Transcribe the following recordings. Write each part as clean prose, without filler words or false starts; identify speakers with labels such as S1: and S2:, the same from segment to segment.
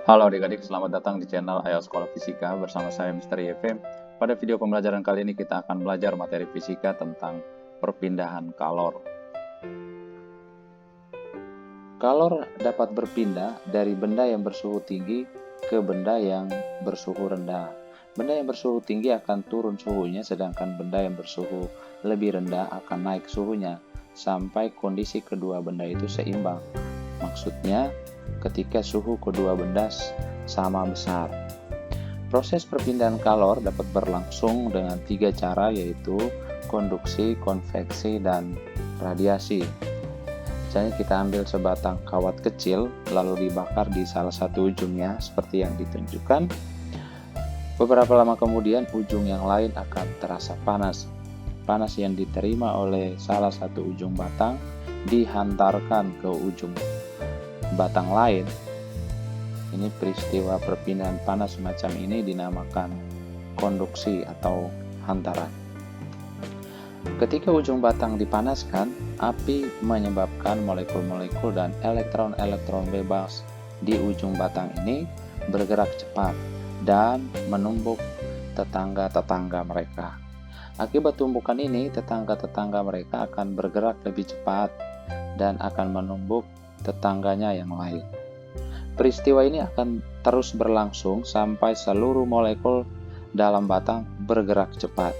S1: Halo adik-adik, selamat datang di channel Ayo Sekolah Fisika bersama saya Mr. YF. Pada video pembelajaran kali ini kita akan belajar materi fisika tentang perpindahan kalor. Kalor dapat berpindah dari benda yang bersuhu tinggi ke benda yang bersuhu rendah. Benda yang bersuhu tinggi akan turun suhunya, sedangkan benda yang bersuhu lebih rendah akan naik suhunya, sampai kondisi kedua benda itu seimbang. Maksudnya, ketika suhu kedua benda sama besar. Proses perpindahan kalor dapat berlangsung dengan 3 cara, yaitu konduksi, konveksi, dan radiasi. Misalnya kita ambil sebatang kawat kecil lalu dibakar di salah satu ujungnya seperti yang ditunjukkan. Beberapa lama kemudian ujung yang lain akan terasa panas. Panas yang diterima oleh salah satu ujung batang dihantarkan ke ujung batang lain. Ini peristiwa perpindahan panas semacam ini dinamakan konduksi atau hantaran. Ketika ujung batang dipanaskan, api menyebabkan molekul-molekul dan elektron-elektron bebas di ujung batang ini bergerak cepat dan menumbuk tetangga-tetangga mereka. Akibat tumbukan ini, tetangga-tetangga mereka akan bergerak lebih cepat dan akan menumbuk tetangganya yang lain. Peristiwa ini akan terus berlangsung sampai seluruh molekul dalam batang bergerak cepat.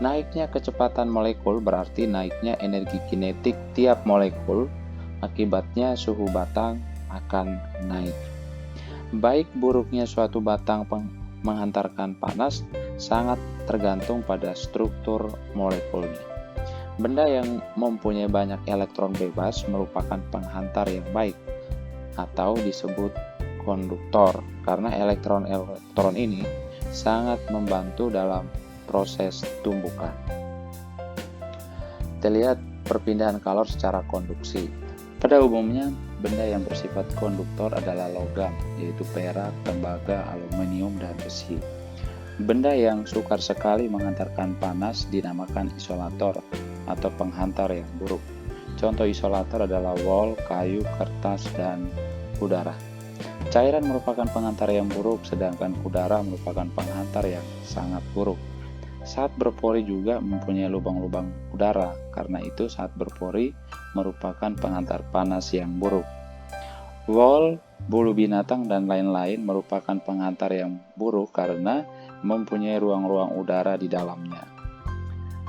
S1: Naiknya kecepatan molekul berarti naiknya energi kinetik tiap molekul, akibatnya suhu batang akan naik. Baik buruknya suatu batang menghantarkan panas sangat tergantung pada struktur molekulnya. Benda yang mempunyai banyak elektron bebas merupakan penghantar yang baik, atau disebut konduktor, karena elektron-elektron ini sangat membantu dalam proses tumbukan. Kita lihat perpindahan kalor secara konduksi. Pada umumnya, benda yang bersifat konduktor adalah logam, yaitu perak, tembaga, aluminium, dan besi. Benda yang sukar sekali menghantarkan panas dinamakan isolator atau penghantar yang buruk. Contoh isolator adalah wol, kayu, kertas, dan udara. Cairan merupakan penghantar yang buruk, sedangkan udara merupakan penghantar yang sangat buruk. Saat berpori juga mempunyai lubang-lubang udara, karena itu saat berpori merupakan penghantar panas yang buruk. Wol, bulu binatang, dan lain-lain merupakan penghantar yang buruk karena mempunyai ruang-ruang udara di dalamnya.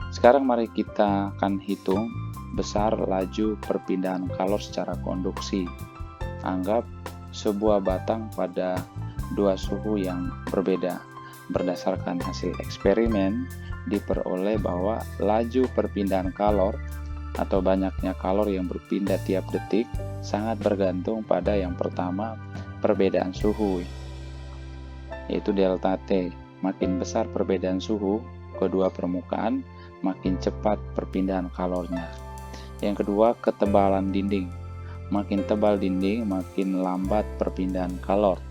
S1: Sekarang mari kita akan hitung besar laju perpindahan kalor secara konduksi. Anggap sebuah batang pada dua suhu yang berbeda. Berdasarkan hasil eksperimen, diperoleh bahwa laju perpindahan kalor atau banyaknya kalor yang berpindah tiap detik sangat bergantung pada yang pertama, perbedaan suhu, yaitu delta T. Makin besar perbedaan suhu kedua permukaan, makin cepat perpindahan kalornya. Yang kedua, ketebalan dinding. Makin tebal dinding, makin lambat perpindahan kalor.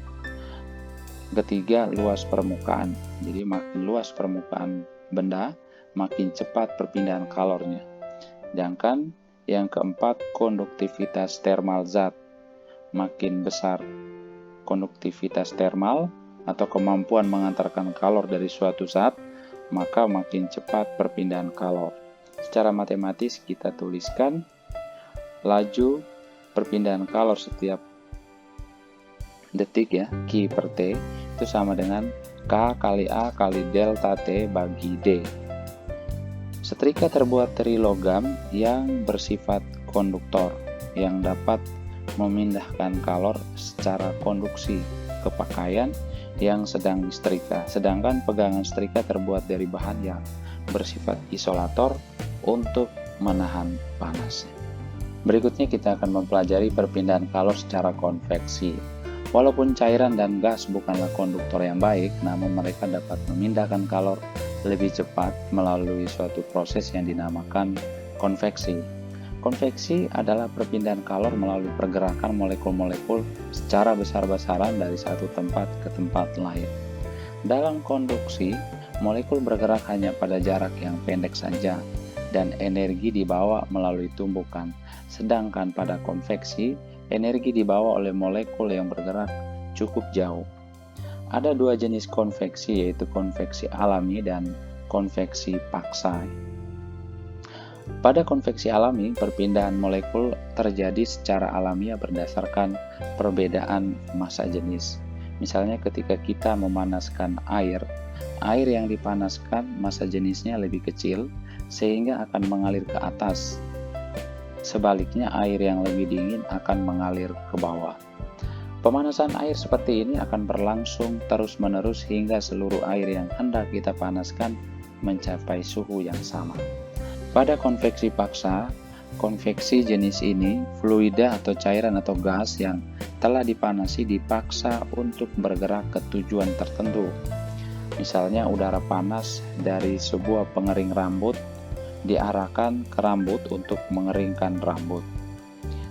S1: Ketiga, luas permukaan. Jadi makin luas permukaan benda, makin cepat perpindahan kalornya. Sedangkan yang keempat, konduktivitas termal zat. Makin besar konduktivitas termal atau kemampuan mengantarkan kalor dari suatu zat, maka makin cepat perpindahan kalor. Secara matematis kita tuliskan laju perpindahan kalor setiap detik, ya, Q per T itu sama dengan K kali A kali delta T bagi D. Setrika terbuat dari logam yang bersifat konduktor, yang dapat memindahkan kalor secara konduksi ke pakaian yang sedang disetrika, sedangkan pegangan setrika terbuat dari bahan yang bersifat isolator untuk menahan panas. Berikutnya kita akan mempelajari perpindahan kalor secara konveksi. Walaupun cairan dan gas bukanlah konduktor yang baik, namun mereka dapat memindahkan kalor lebih cepat melalui suatu proses yang dinamakan konveksi. Konveksi adalah perpindahan kalor melalui pergerakan molekul-molekul secara besar-besaran dari satu tempat ke tempat lain. Dalam konduksi, molekul bergerak hanya pada jarak yang pendek saja, dan energi dibawa melalui tumbukan. Sedangkan pada konveksi, energi dibawa oleh molekul yang bergerak cukup jauh. Ada dua jenis konveksi, yaitu konveksi alami dan konveksi paksa. Pada konveksi alami, perpindahan molekul terjadi secara alamiah berdasarkan perbedaan massa jenis. Misalnya ketika kita memanaskan air yang dipanaskan massa jenisnya lebih kecil sehingga akan mengalir ke atas. Sebaliknya, air yang lebih dingin akan mengalir ke bawah. Pemanasan air seperti ini akan berlangsung terus-menerus hingga seluruh air yang hendak kita panaskan mencapai suhu yang sama. Pada konveksi paksa, konveksi jenis ini, fluida atau cairan atau gas yang telah dipanasi dipaksa untuk bergerak ke tujuan tertentu. Misalnya udara panas dari sebuah pengering rambut diarahkan ke rambut untuk mengeringkan rambut.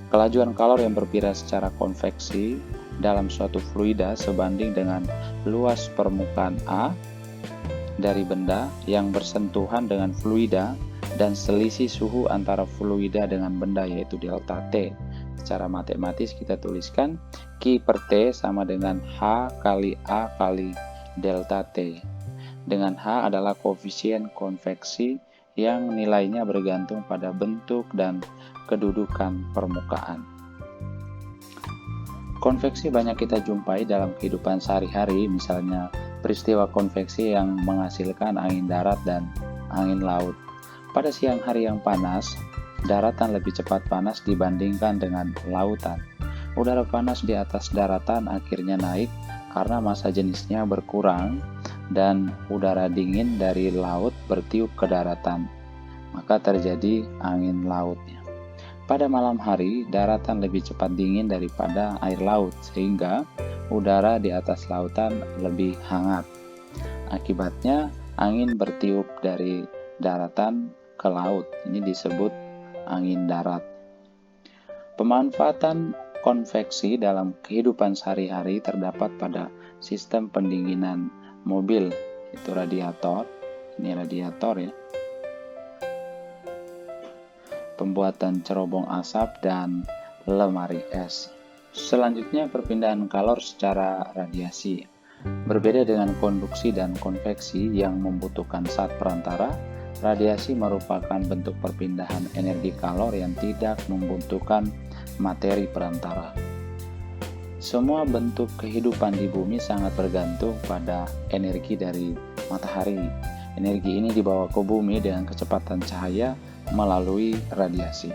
S1: Kelajuan kalor yang berpindah secara konveksi dalam suatu fluida sebanding dengan luas permukaan A dari benda yang bersentuhan dengan fluida dan selisih suhu antara fluida dengan benda, yaitu delta T. Secara matematis kita tuliskan Q per T sama dengan H kali A kali delta T. Dengan H adalah koefisien konveksi yang nilainya bergantung pada bentuk dan kedudukan permukaan. Konveksi banyak kita jumpai dalam kehidupan sehari-hari, misalnya peristiwa konveksi yang menghasilkan angin darat dan angin laut. Pada siang hari yang panas, daratan lebih cepat panas dibandingkan dengan lautan. Udara panas di atas daratan akhirnya naik karena massa jenisnya berkurang dan udara dingin dari laut bertiup ke daratan, maka terjadi angin lautnya. Pada malam hari, daratan lebih cepat dingin daripada air laut, sehingga udara di atas lautan lebih hangat. Akibatnya, angin bertiup dari daratan ke laut. Ini disebut angin darat. Pemanfaatan konveksi dalam kehidupan sehari-hari terdapat pada sistem pendinginan mobil, itu radiator. Ini radiator ya. Pembuatan cerobong asap dan lemari es. Selanjutnya, perpindahan kalor secara radiasi. Berbeda dengan konduksi dan konveksi yang membutuhkan zat perantara, radiasi merupakan bentuk perpindahan energi kalor yang tidak membutuhkan materi perantara. Semua bentuk kehidupan di bumi sangat bergantung pada energi dari matahari. Energi ini dibawa ke bumi dengan kecepatan cahaya melalui radiasi.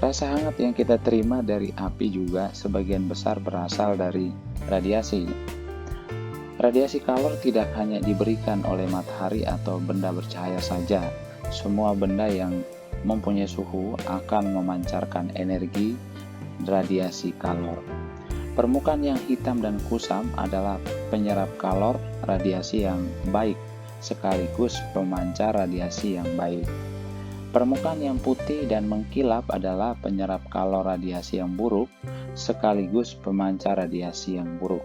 S1: Rasa hangat yang kita terima dari api juga sebagian besar berasal dari radiasi. Radiasi kalor tidak hanya diberikan oleh matahari atau benda bercahaya saja. Semua benda yang mempunyai suhu akan memancarkan energi radiasi kalor. Permukaan yang hitam dan kusam adalah penyerap kalor radiasi yang baik, sekaligus pemancar radiasi yang baik. Permukaan yang putih dan mengkilap adalah penyerap kalor radiasi yang buruk, sekaligus pemancar radiasi yang buruk.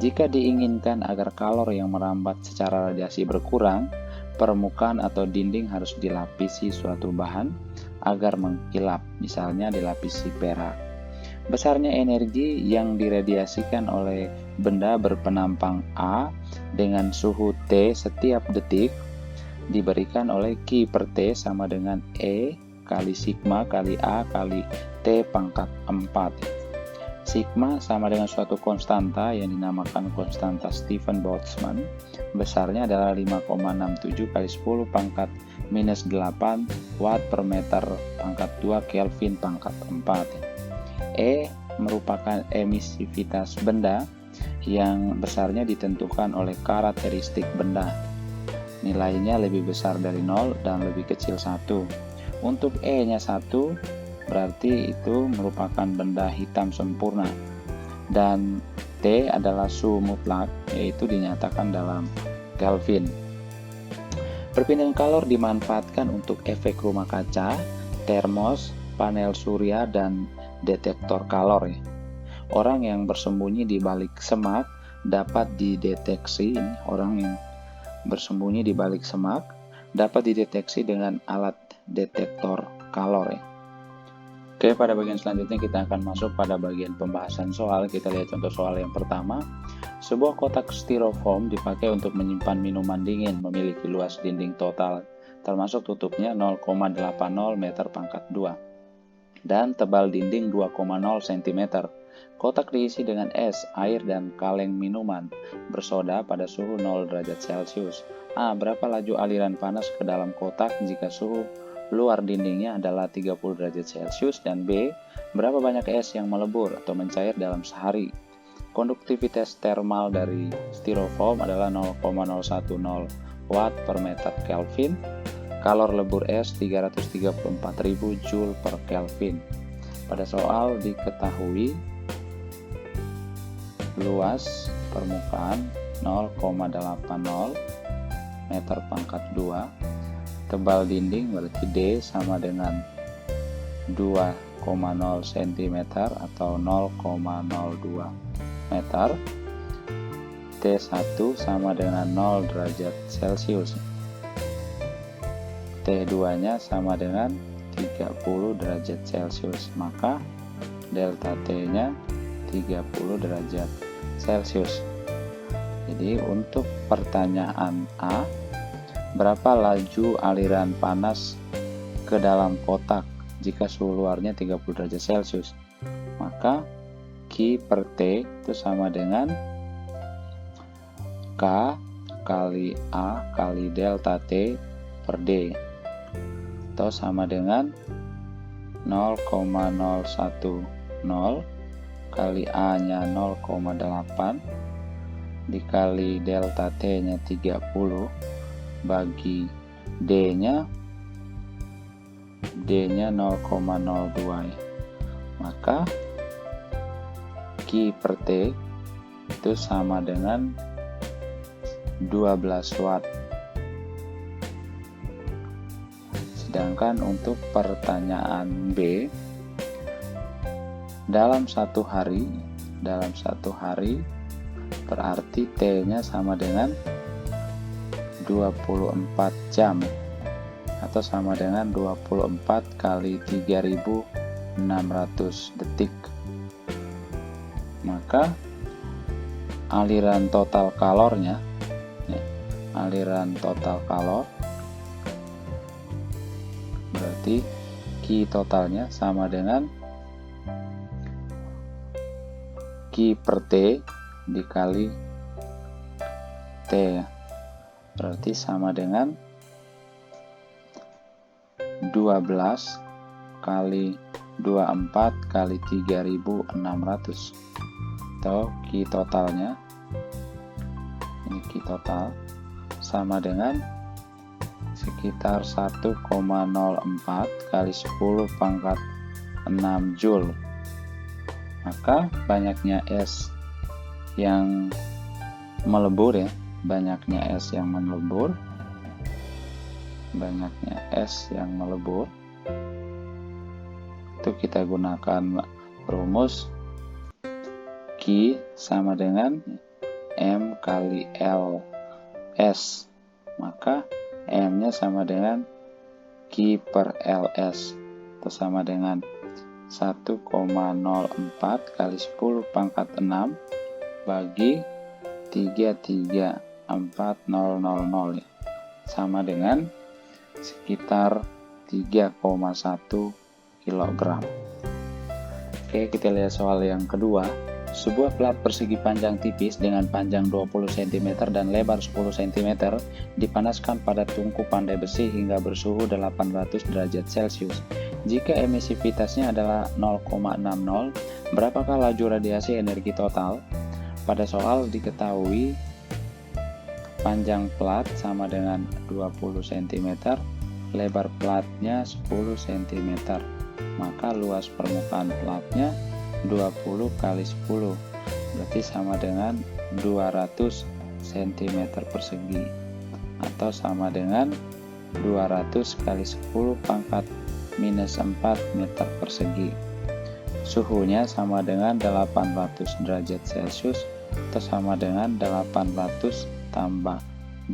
S1: Jika diinginkan agar kalor yang merambat secara radiasi berkurang, permukaan atau dinding harus dilapisi suatu bahan agar mengkilap, misalnya dilapisi perak. Besarnya energi yang diradiasikan oleh benda berpenampang A dengan suhu T setiap detik diberikan oleh Q per T sama dengan E kali sigma kali A kali T pangkat 4. Sigma sama dengan suatu konstanta yang dinamakan konstanta Stephen Boltzmann. Besarnya adalah 5,67 kali 10 pangkat minus 8 watt per meter pangkat 2 Kelvin pangkat 4. E merupakan emisivitas benda yang besarnya ditentukan oleh karakteristik benda. Nilainya lebih besar dari 0 dan lebih kecil 1. Untuk E-nya 1, berarti itu merupakan benda hitam sempurna. Dan T adalah suhu mutlak, yaitu dinyatakan dalam Kelvin. Perpindahan kalor dimanfaatkan untuk efek rumah kaca, termos, panel surya, dan detektor kalor ya. Orang yang bersembunyi di balik semak dapat dideteksi. Orang yang bersembunyi di balik semak dapat dideteksi dengan alat detektor kalor ya. Oke, pada bagian selanjutnya kita akan masuk pada bagian pembahasan soal. Kita lihat contoh soal yang pertama. Sebuah kotak styrofoam dipakai untuk menyimpan minuman dingin, memiliki luas dinding total, termasuk tutupnya 0,80 meter pangkat 2, dan tebal dinding 2,0 cm. Kotak diisi dengan es, air, dan kaleng minuman bersoda pada suhu 0 derajat Celcius. A. Berapa laju aliran panas ke dalam kotak jika suhu luar dindingnya adalah 30 derajat Celcius, dan B. Berapa banyak es yang melebur atau mencair dalam sehari? Konduktivitas termal dari styrofoam adalah 0,010 watt per meter Kelvin. Kalor lebur es 334.000 Joule per Kelvin. Pada soal diketahui luas permukaan 0,80 meter pangkat 2, tebal dinding berarti D sama dengan 2,0 cm atau 0,02 meter. T1 sama dengan 0 derajat Celcius. T2 nya sama dengan 30 derajat Celcius, maka delta T nya 30 derajat Celcius. Jadi untuk pertanyaan A, berapa laju aliran panas ke dalam kotak jika suhu luarnya 30 derajat Celcius? Maka Q per T itu sama dengan K kali A kali delta T per D, atau sama dengan 0,010 kali A nya 0,8 dikali delta T nya 30 bagi D nya 0,02 ya. Maka Q per T itu sama dengan 12 watt. Sedangkan untuk pertanyaan B, dalam satu hari berarti T nya sama dengan 24 jam atau sama dengan 24 kali 3600 detik. Maka aliran total kalornya, aliran total kalor berarti Q totalnya sama dengan Q per T dikali T, berarti sama dengan 12 kali 24 kali 3600, atau Q totalnya, ini Q total sama dengan sekitar 1,04 kali 10 pangkat 6 Joule. Maka banyaknya es yang melebur ya, banyaknya es yang melebur itu kita gunakan rumus Q sama dengan M kali L S, maka M nya sama dengan Q per LS, itu sama dengan 1,04 kali 10 pangkat 6 bagi 334.000 sama dengan sekitar 3,1 kg. Oke, kita lihat soal yang kedua. Sebuah plat persegi panjang tipis dengan panjang 20 cm dan lebar 10 cm dipanaskan pada tungku pandai besi hingga bersuhu 800 derajat Celcius. Jika emisivitasnya adalah 0,60, berapakah laju radiasi energi total? Pada soal diketahui panjang plat sama dengan 20 cm, lebar platnya 10 cm, maka luas permukaan platnya 20 kali 10 berarti sama dengan 200 cm persegi, atau sama dengan 200 kali 10 pangkat minus 4 meter persegi. Suhunya sama dengan 800 derajat Celcius, atau sama dengan 800 tambah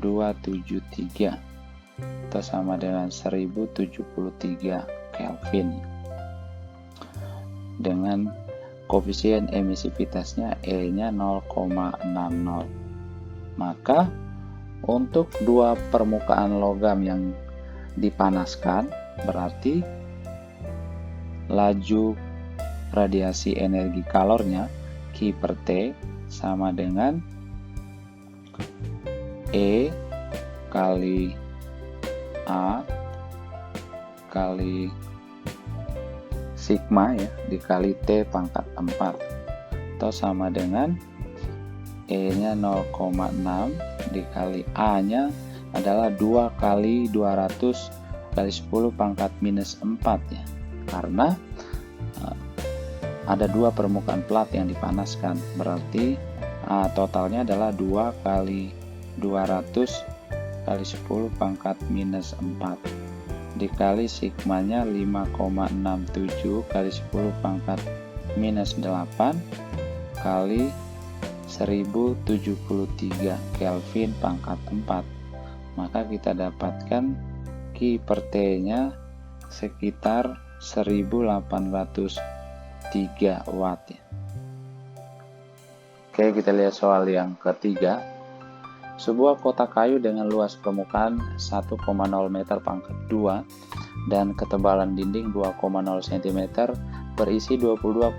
S1: 273, atau sama dengan 1073 Kelvin. dengan koefisien emisivitasnya E-nya 0,60. Maka untuk dua permukaan logam yang dipanaskan, berarti laju radiasi energi kalornya Q per T sama dengan E kali A kali sigma ya dikali T pangkat 4, atau sama dengan E-nya 0,6 dikali A-nya adalah 2 kali 200 kali 10 pangkat minus 4 ya, karena ada dua permukaan plat yang dipanaskan, berarti totalnya adalah 2 kali 200 kali 10 pangkat minus 4 dikali sigmanya 5,67 kali 10 pangkat minus 8 kali 1073 Kelvin pangkat 4. Maka kita dapatkan Q per T nya sekitar 1803 watt ya. Oke, kita lihat soal yang ketiga. Sebuah kotak kayu dengan luas permukaan 1,0 meter pangkat 2 dan ketebalan dinding 2,0 cm berisi 22,5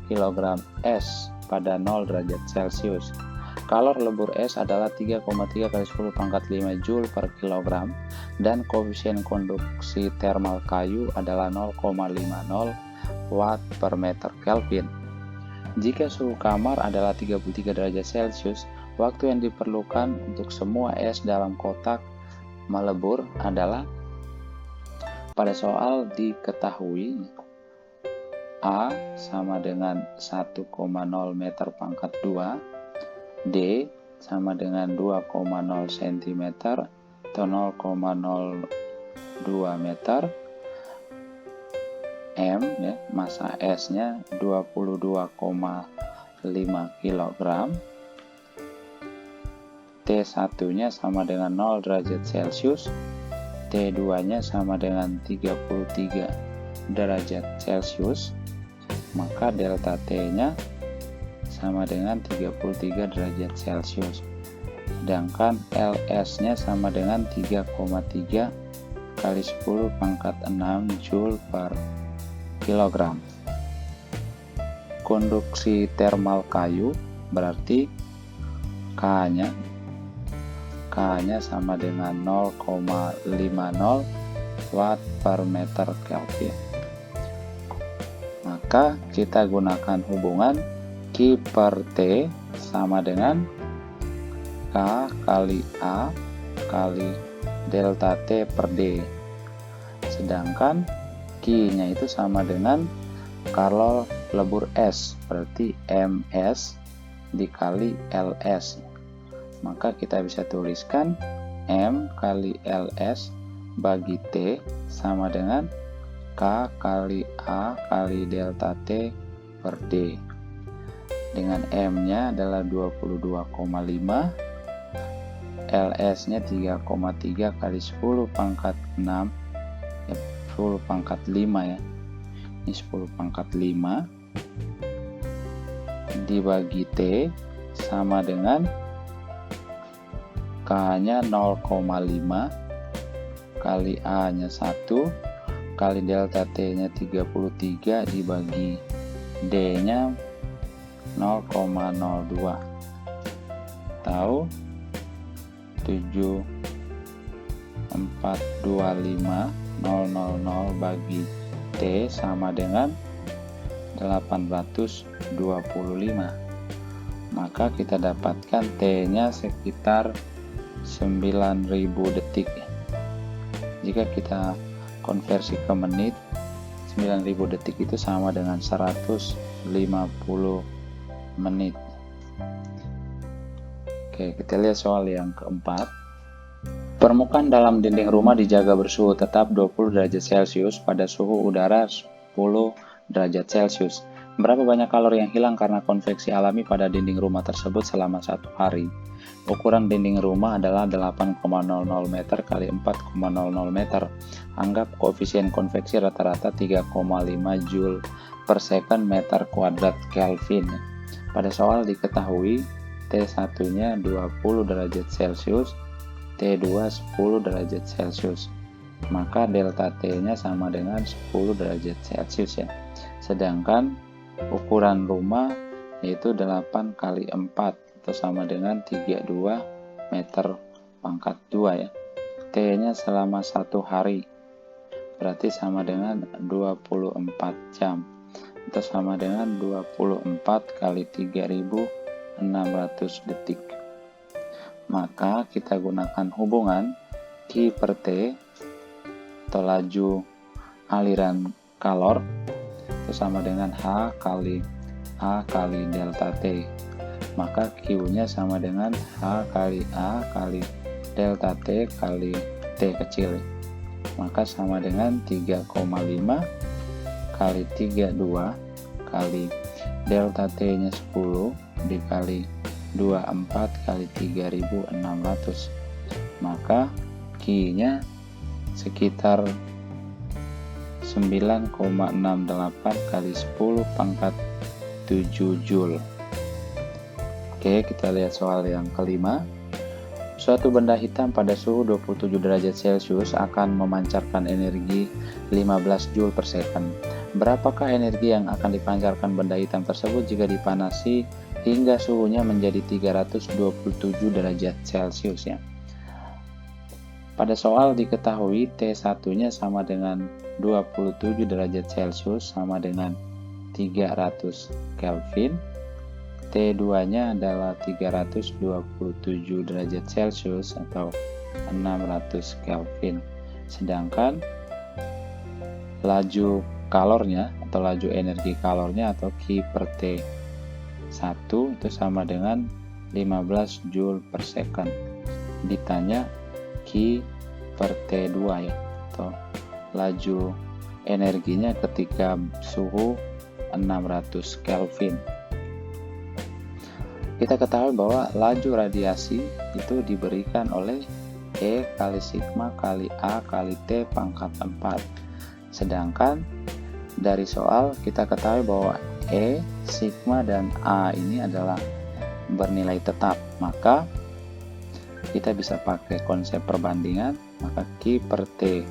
S1: kg es pada 0 derajat Celcius. Kalor lebur es adalah 3,3 kali 10 pangkat 5 Joule per kilogram dan koefisien konduksi termal kayu adalah 0,50 watt per meter Kelvin. Jika suhu kamar adalah 33 derajat Celcius, waktu yang diperlukan untuk semua es dalam kotak melebur adalah, pada soal diketahui A sama dengan 1,0 meter pangkat 2, D sama dengan 2,0 cm atau 0,02 meter, M ya, masa esnya 22,5 kg, T1 nya sama dengan 0 derajat Celcius, T2 nya sama dengan 33 derajat Celcius, maka delta T nya sama dengan 33 derajat Celcius. Sedangkan LS nya sama dengan 3,3 kali 10 pangkat 6 Joule per kilogram. Konduksi termal kayu berarti K nya sama dengan 0,50 watt per meter Kelvin. Maka kita gunakan hubungan Q per T sama dengan K kali A kali delta T per D. Sedangkan Q-nya itu sama dengan kalor lebur es, berarti MS dikali LS. Maka kita bisa tuliskan M kali LS bagi T sama dengan K kali A kali delta T per D. Dengan M-nya adalah 22,5, LS-nya 3,3 kali 10 pangkat 6, 10 pangkat 5 ya. Ini 10 pangkat 5 dibagi T sama dengan K-nya 0,5 kali A-nya 1 kali delta T-nya 33 dibagi D-nya 0,02 tahu 7425,000 bagi T sama dengan 825. Maka kita dapatkan T-nya sekitar 9000 detik ya. Jika kita konversi ke menit, 9000 detik itu sama dengan 150 menit. Oke, kita lihat soal yang keempat. Permukaan dalam dinding rumah dijaga bersuhu tetap 20 derajat Celcius pada suhu udara 10 derajat Celcius. Berapa banyak kalori yang hilang karena konveksi alami pada dinding rumah tersebut selama 1 hari? Ukuran dinding rumah adalah 8,00 meter kali 4,00 meter. Anggap koefisien konveksi rata-rata 3,5 Joule per second meter kuadrat Kelvin. Pada soal diketahui T1-nya 20 derajat Celcius, T2 10 derajat Celcius. Maka delta T-nya sama dengan 10 derajat Celcius ya. Sedangkan ukuran rumah yaitu 8 kali 4 atau sama dengan 32 meter pangkat 2 ya. T-nya selama 1 hari berarti sama dengan 24 jam atau sama dengan 24 kali 3600 detik. Maka kita gunakan hubungan Q per T atau laju aliran kalor itu sama dengan H kali A kali delta T. Maka Q-nya sama dengan H kali A kali delta T kali T kecil. Maka sama dengan 3,5 kali 32 kali delta T-nya 10 dikali 24 kali 3600. Maka Q-nya sekitar 9,68 kali 10 pangkat 7 Joule. Oke, kita lihat soal yang kelima. Suatu benda hitam pada suhu 27 derajat Celcius akan memancarkan energi 15 Joule per second. Berapakah energi yang akan dipancarkan benda hitam tersebut jika dipanasi hingga suhunya menjadi 327 derajat Celcius ya? Pada soal diketahui T1-nya sama dengan 27 derajat Celcius sama dengan 300 Kelvin. T2-nya adalah 327 derajat Celcius atau 600 Kelvin. Sedangkan laju kalornya atau laju energi kalornya atau Q per T1 itu sama dengan 15 Joule per second. Ditanya Q per T2 ya, atau laju energinya ketika suhu 600 Kelvin. Kita ketahui bahwa laju radiasi itu diberikan oleh E kali sigma kali A kali T pangkat 4. Sedangkan dari soal kita ketahui bahwa E, sigma, dan A ini adalah bernilai tetap. Maka kita bisa pakai konsep perbandingan. Maka Q per T1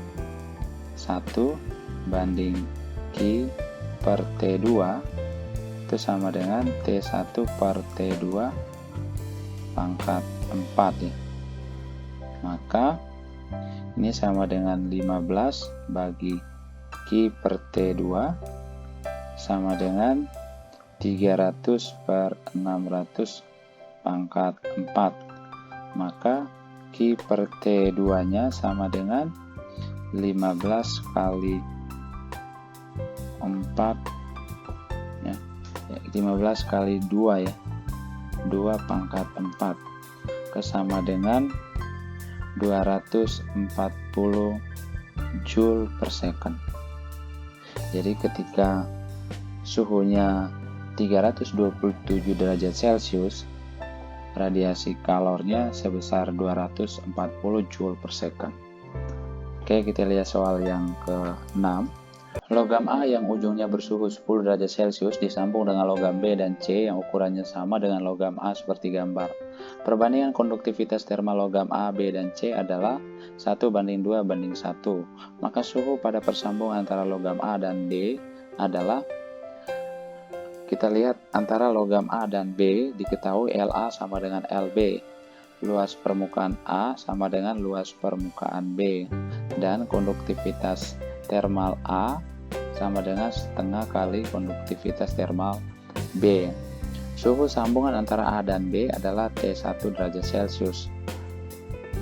S1: banding Q per T2 itu sama dengan T1 per T2 pangkat 4 ya. Maka ini sama dengan 15 bagi Q per T2 sama dengan 300 per 600 pangkat 4. Maka Q per T2 nya sama dengan 15 kali 4 ya, 15 kali 2 ya, 2 pangkat 4 sama dengan 240 Joule per second. Jadi ketika suhunya 327 derajat Celcius, radiasi kalornya sebesar 240 Joule per second. Oke, kita lihat soal yang ke-6. Logam A yang ujungnya bersuhu 10 derajat Celcius disambung dengan logam B dan C yang ukurannya sama dengan logam A seperti gambar. Perbandingan konduktivitas termal logam A, B, dan C adalah 1:2:1. Maka suhu pada persambungan antara logam A dan B adalah, kita lihat antara logam A dan B diketahui LA sama dengan LB. Luas permukaan A sama dengan luas permukaan B. Dan konduktivitas termal A sama dengan setengah kali konduktivitas termal B. Suhu sambungan antara A dan B adalah T1 derajat Celcius.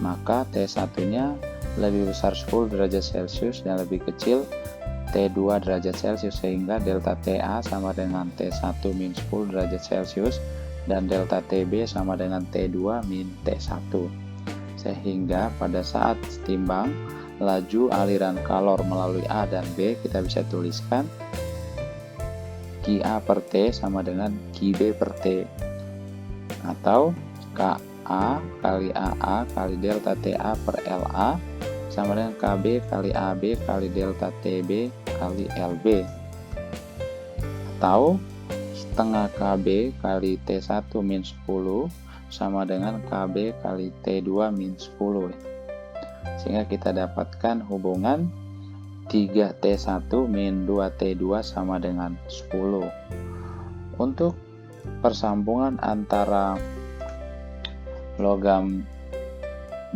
S1: Maka T1-nya lebih besar 10 derajat Celcius dan lebih kecil T2 derajat Celcius, sehingga delta TA sama dengan T1 min 10 derajat Celcius dan delta TB sama dengan T2 min T1. Sehingga pada saat timbang laju aliran kalor melalui A dan B, kita bisa tuliskan Ki A per T sama dengan Ki B per T, atau KA kali AA kali delta TA per LA sama dengan KB kali AB kali delta TB kali LB, atau setengah KB kali T1 min 10 sama dengan KB kali T2 min 10. Sehingga kita dapatkan hubungan 3T1 min 2T2 sama dengan 10. Untuk persambungan antara logam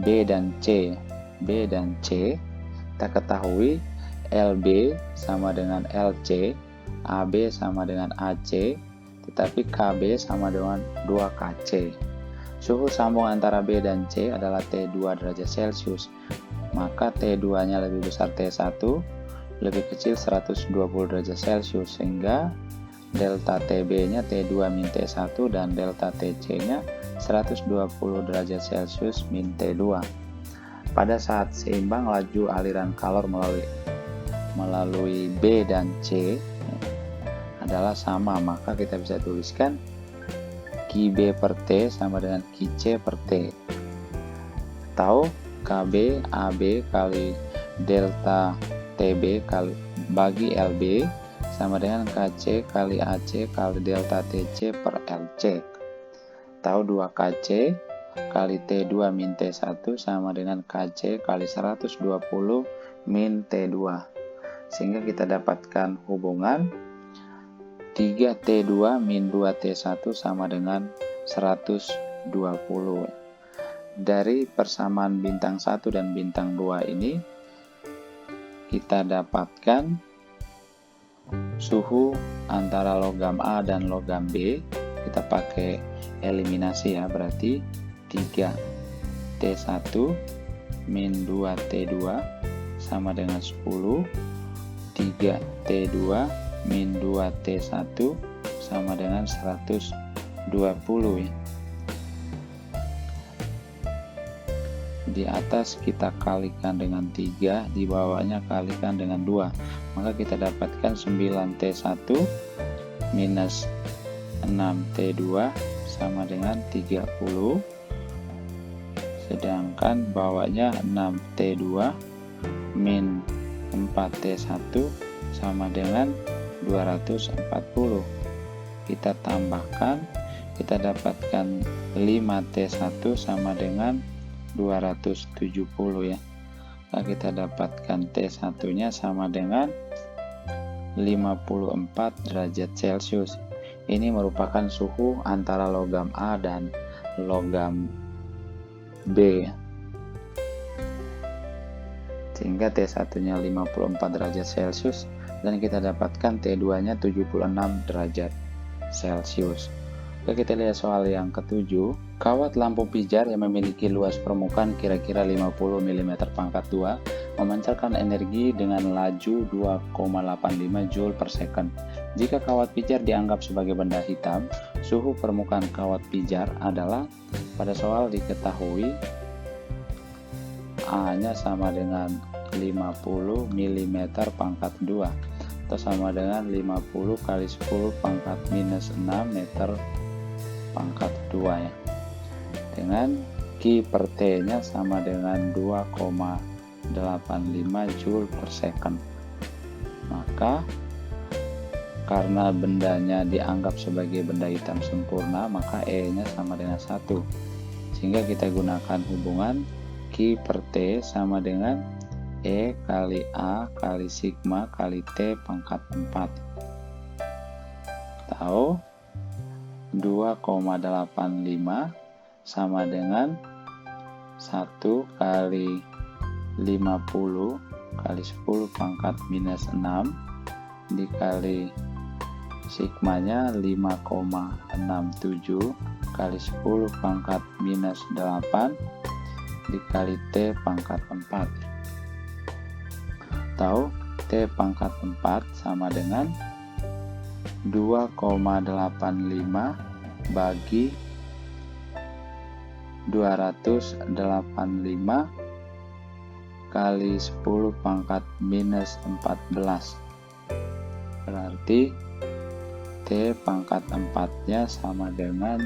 S1: B dan C, kita ketahui LB sama dengan LC, AB sama dengan AC, tetapi KB sama dengan 2KC. Suhu sambung antara B dan C adalah T2 derajat Celcius, maka T2 nya lebih besar T1, lebih kecil 120 derajat Celcius, sehingga delta TB nya T2 min T1 dan delta TC nya 120 derajat Celcius min T2. Pada saat seimbang laju aliran kalor melalui B dan C adalah sama, maka kita bisa tuliskan Ki B per T sama dengan Ki C per T, atau KB AB kali delta TB kali bagi LB sama dengan KC kali AC kali delta TC per LC, atau 2KC kali T2 min T1 sama dengan KC kali 120 min T2, sehingga kita dapatkan hubungan 3T2 min 2T1 sama dengan 120. Dari persamaan bintang 1 dan bintang 2 ini kita dapatkan suhu antara logam A dan logam B. Kita pakai eliminasi ya, berarti 3T1 min 2T2 sama dengan 10, 3T2 min 2T1 sama dengan 120 ya. Di atas kita kalikan dengan 3, di bawahnya kalikan dengan 2, maka kita dapatkan 9T1 minus 6T2 sama dengan 30, sedangkan bawahnya 6T2 min 4T1 sama dengan 240. Kita tambahkan, kita dapatkan 5T1 sama dengan 270 ya. Nah, kita dapatkan T1 nya sama dengan 54 derajat Celcius. Ini merupakan suhu antara logam A dan logam B, sehingga T1 nya 54 derajat Celcius dan kita dapatkan T2 nya 76 derajat Celcius. Oke, kita lihat soal yang ketujuh. Kawat lampu pijar yang memiliki luas permukaan kira-kira 50 mm pangkat 2 memancarkan energi dengan laju 2,85 Joule per second. Jika kawat pijar dianggap sebagai benda hitam, suhu permukaan kawat pijar adalah, pada soal diketahui A-nya sama dengan 50 mm pangkat 2 atau sama dengan 50 kali 10 pangkat minus 6 meter pangkat 2 ya. Dengan Ki per T nya sama dengan 2,85 Joule per second. Maka karena bendanya dianggap sebagai benda hitam sempurna, maka E nya sama dengan 1, sehingga kita gunakan hubungan Ki per T sama dengan E kali A kali sigma kali T pangkat 4, atau 2,85 sama dengan 1 kali 50 kali 10 pangkat minus 6 dikali sigmanya 5,67 kali 10 pangkat minus 8 dikali T pangkat 4, atau T pangkat 4 sama dengan 2,85 bagi 285 kali 10 pangkat minus 14, berarti T pangkat 4-nya sama dengan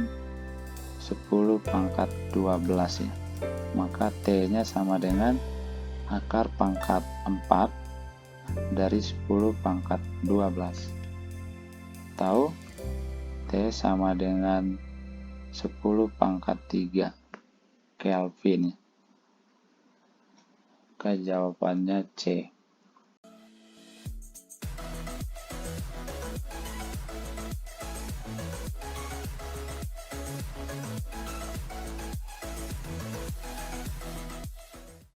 S1: 10 pangkat 12 ya. Maka T-nya sama dengan akar pangkat 4 dari 10 pangkat 12. Tahu? T sama dengan 10 pangkat 3 Kelvin. Oke, jawabannya C.